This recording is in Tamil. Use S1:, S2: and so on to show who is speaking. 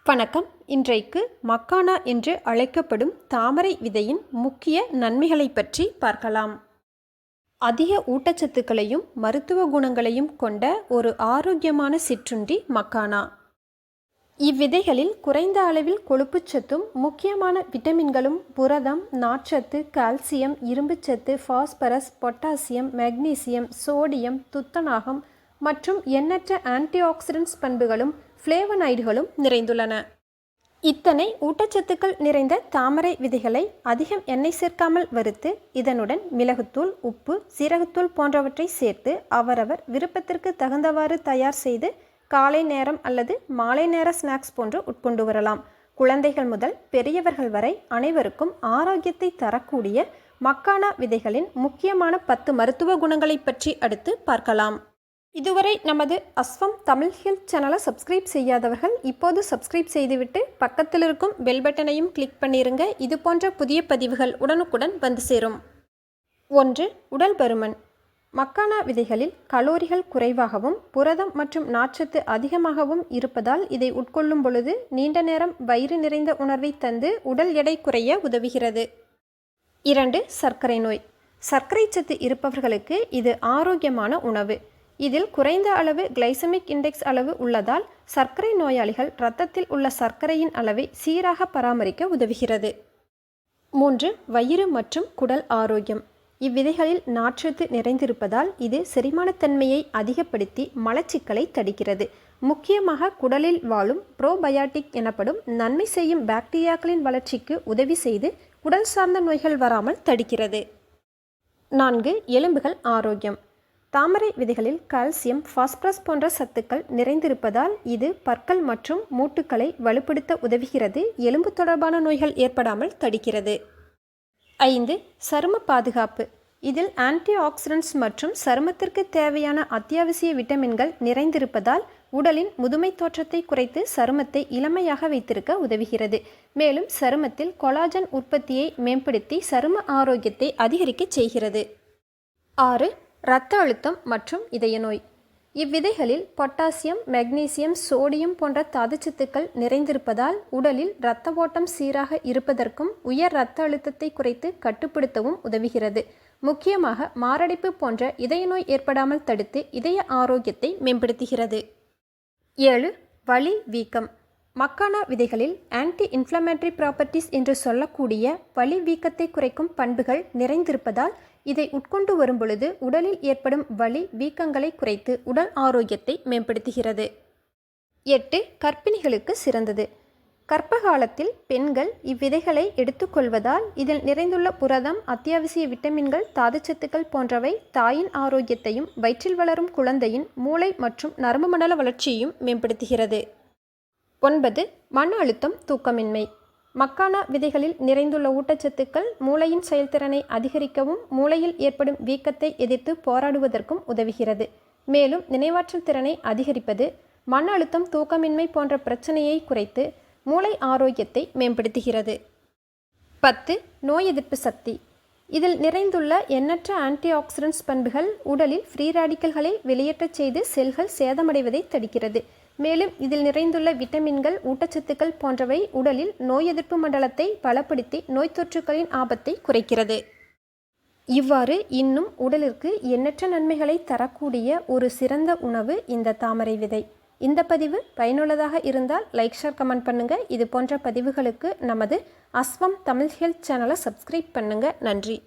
S1: வணக்கம். இன்றைக்கு மக்கானா என்று அழைக்கப்படும் தாமரை விதையின் முக்கிய நன்மைகளை பற்றி பார்க்கலாம். அதிக ஊட்டச்சத்துக்களையும் மருத்துவ குணங்களையும் கொண்ட ஒரு ஆரோக்கியமான சிற்றுண்டி மக்கானா. இவ்விதைகளில் குறைந்த அளவில் கொழுப்புச்சத்தும் முக்கியமான விட்டமின்களும் புரதம், நார்ச்சத்து, கால்சியம், இரும்புச்சத்து, பாஸ்பரஸ், பொட்டாசியம், மெக்னீசியம், சோடியம், துத்தநாகம் மற்றும் எண்ணற்ற ஆன்டிஆக்சிடன்ட்ஸ் பண்புகளும் ஃப்ளேவனாய்டுகளும் நிறைந்துள்ளன. இத்தனை ஊட்டச்சத்துக்கள் நிறைந்த தாமரை விதைகளை அதிகம் எண்ணெய் சேர்க்காமல் வறுத்து இதனுடன் மிளகுத்தூள், உப்பு, சீரகத்தூள் போன்றவற்றை சேர்த்து அவரவர் விருப்பத்திற்கு தகுந்தவாறு தயார் செய்து காலை நேரம் அல்லது மாலை நேர ஸ்நாக்ஸ் போன்று உட்கொண்டு வரலாம். குழந்தைகள் முதல் பெரியவர்கள் வரை அனைவருக்கும் ஆரோக்கியத்தை தரக்கூடிய மக்கானா விதைகளின் முக்கியமான 10 மருத்துவ குணங்களை பற்றி அடுத்து பார்க்கலாம். இதுவரை நமது அஸ்வம் தமிழ் ஹெல்த் சேனலை சப்ஸ்கிரைப் செய்யாதவர்கள் இப்போது சப்ஸ்கிரைப் செய்துவிட்டு பக்கத்தில் இருக்கும் பெல் பட்டனையும் கிளிக் பண்ணிருங்க. இது போன்ற புதிய பதிவுகள் உடனுக்குடன் வந்து சேரும். 1. உடல் பருமன். மக்கானா விதைகளில் கலோரிகள் குறைவாகவும் புரதம் மற்றும் நார்ச்சத்து அதிகமாகவும் இருப்பதால் இதை உட்கொள்ளும் பொழுது நீண்ட நேரம் வயிறு நிறைந்த உணர்வை தந்து உடல் எடை குறைய உதவுகிறது. 2. சர்க்கரை நோய். சர்க்கரை சத்து இருப்பவர்களுக்கு இது ஆரோக்கியமான உணவு. இதில் குறைந்த அளவு கிளைசமிக் இண்டெக்ஸ் அளவு உள்ளதால் சர்க்கரை நோயாளிகள் இரத்தத்தில் உள்ள சர்க்கரையின் அளவை சீராக பராமரிக்க உதவுகிறது. 3. வயிறு மற்றும் குடல் ஆரோக்கியம். இவ்விதைகளில் நார்ச்சத்து நிறைந்திருப்பதால் இது செரிமானத்தன்மையை அதிகப்படுத்தி மலச்சிக்கலை தடுக்கிறது. முக்கியமாக குடலில் வாழும் ப்ரோபயாட்டிக் எனப்படும் நன்மை செய்யும் பாக்டீரியாக்களின் வளர்ச்சிக்கு உதவி செய்து குடல் சார்ந்த நோய்கள் வராமல் தடுக்கிறது. 4. எலும்புகள் ஆரோக்கியம். தாமரை விதைகளில் கால்சியம், பாஸ்பரஸ் போன்ற சத்துக்கள் நிறைந்திருப்பதால் இது பற்கள் மற்றும் மூட்டுக்களை வலுப்படுத்த உதவுகிறது. எலும்பு தொடர்பான நோய்கள் ஏற்படாமல் தடுக்கிறது. 5. சரும பாதுகாப்பு. இதில் ஆன்டி ஆக்சிடன்ட்ஸ் மற்றும் சருமத்திற்கு தேவையான அத்தியாவசிய விட்டமின்கள் நிறைந்திருப்பதால் உடலின் முதுமை தோற்றத்தை குறைத்து சருமத்தை இளமையாக வைத்திருக்க உதவுகிறது. மேலும் சருமத்தில் கொலாஜன் உற்பத்தியை மேம்படுத்தி சரும ஆரோக்கியத்தை அதிகரிக்க செய்கிறது. 6. இரத்த அழுத்தம் மற்றும் இதய நோய். இவ்விதைகளில் பொட்டாசியம், மெக்னீசியம், சோடியம் போன்ற தாதுச்சத்துக்கள் நிறைந்திருப்பதால் உடலில் இரத்த ஓட்டம் சீராக இருப்பதற்கும் உயர் இரத்த அழுத்தத்தை குறைத்து கட்டுப்படுத்தவும் உதவுகிறது. முக்கியமாக மாரடைப்பு போன்ற இதய நோய் ஏற்படாமல் தடுத்து இதய ஆரோக்கியத்தை மேம்படுத்துகிறது. 7. வலி, வீக்கம். மக்கானா விதைகளில் ஆன்டி இன்ஃப்ளமேட்டரி ப்ராப்பர்ட்டிஸ் என்று சொல்லக்கூடிய வலி, வீக்கத்தை குறைக்கும் பண்புகள் நிறைந்திருப்பதால் இதை உட்கொண்டு வரும் பொழுது உடலில் ஏற்படும் வலி, வீக்கங்களை குறைத்து உடல் ஆரோக்கியத்தை மேம்படுத்துகிறது. 8. கர்ப்பிணிகளுக்கு சிறந்தது. கர்ப்ப காலத்தில் பெண்கள் இவ்விதைகளை எடுத்துக்கொள்வதால் இதில் நிறைந்துள்ள புரதம், அத்தியாவசிய விட்டமின்கள், தாதுச்சத்துக்கள் போன்றவை தாயின் ஆரோக்கியத்தையும் வயிற்றில் வளரும் குழந்தையின் மூளை மற்றும் நரம்பு மண்டல வளர்ச்சியையும் மேம்படுத்துகிறது. 9. மன அழுத்தம், தூக்கமின்மை. மக்கானா விதைகளில் நிறைந்துள்ள ஊட்டச்சத்துக்கள் மூளையின் செயல்திறனை அதிகரிக்கவும் மூளையில் ஏற்படும் வீக்கத்தை எதிர்த்து போராடுவதற்கும் உதவுகிறது. மேலும் நினைவாற்றல் திறனை அதிகரிப்பது, மன அழுத்தம், தூக்கமின்மை போன்ற பிரச்சனையை குறைத்து மூளை ஆரோக்கியத்தை மேம்படுத்துகிறது. 10. நோய் எதிர்ப்பு சக்தி. இதில் நிறைந்துள்ள எண்ணற்ற ஆன்டி ஆக்சிடன்ட்ஸ் பண்புகள் உடலில் ஃப்ரீ ராடிக்கல்களை வெளியேற்றச் செய்து செல்கள் சேதமடைவதை தடுக்கிறது. மேலும் இதில் நிறைந்துள்ள விட்டமின்கள், ஊட்டச்சத்துக்கள் போன்றவை உடலில் நோய் எதிர்ப்பு மண்டலத்தை பலப்படுத்தி நோய் தொற்றுக்களின் ஆபத்தை குறைக்கிறது. இவ்வாறு இன்னும் உடலிற்கு எண்ணற்ற நன்மைகளை தரக்கூடிய ஒரு சிறந்த உணவு இந்த தாமரை விதை. இந்த பதிவு பயனுள்ளதாக இருந்தால் லைக், ஷேர், கமெண்ட் பண்ணுங்க. இது போன்ற பதிவுகளுக்கு நமது அஸ்வம் தமிழ் ஹெல்த் சேனலை சப்ஸ்கிரைப் பண்ணுங்க. நன்றி.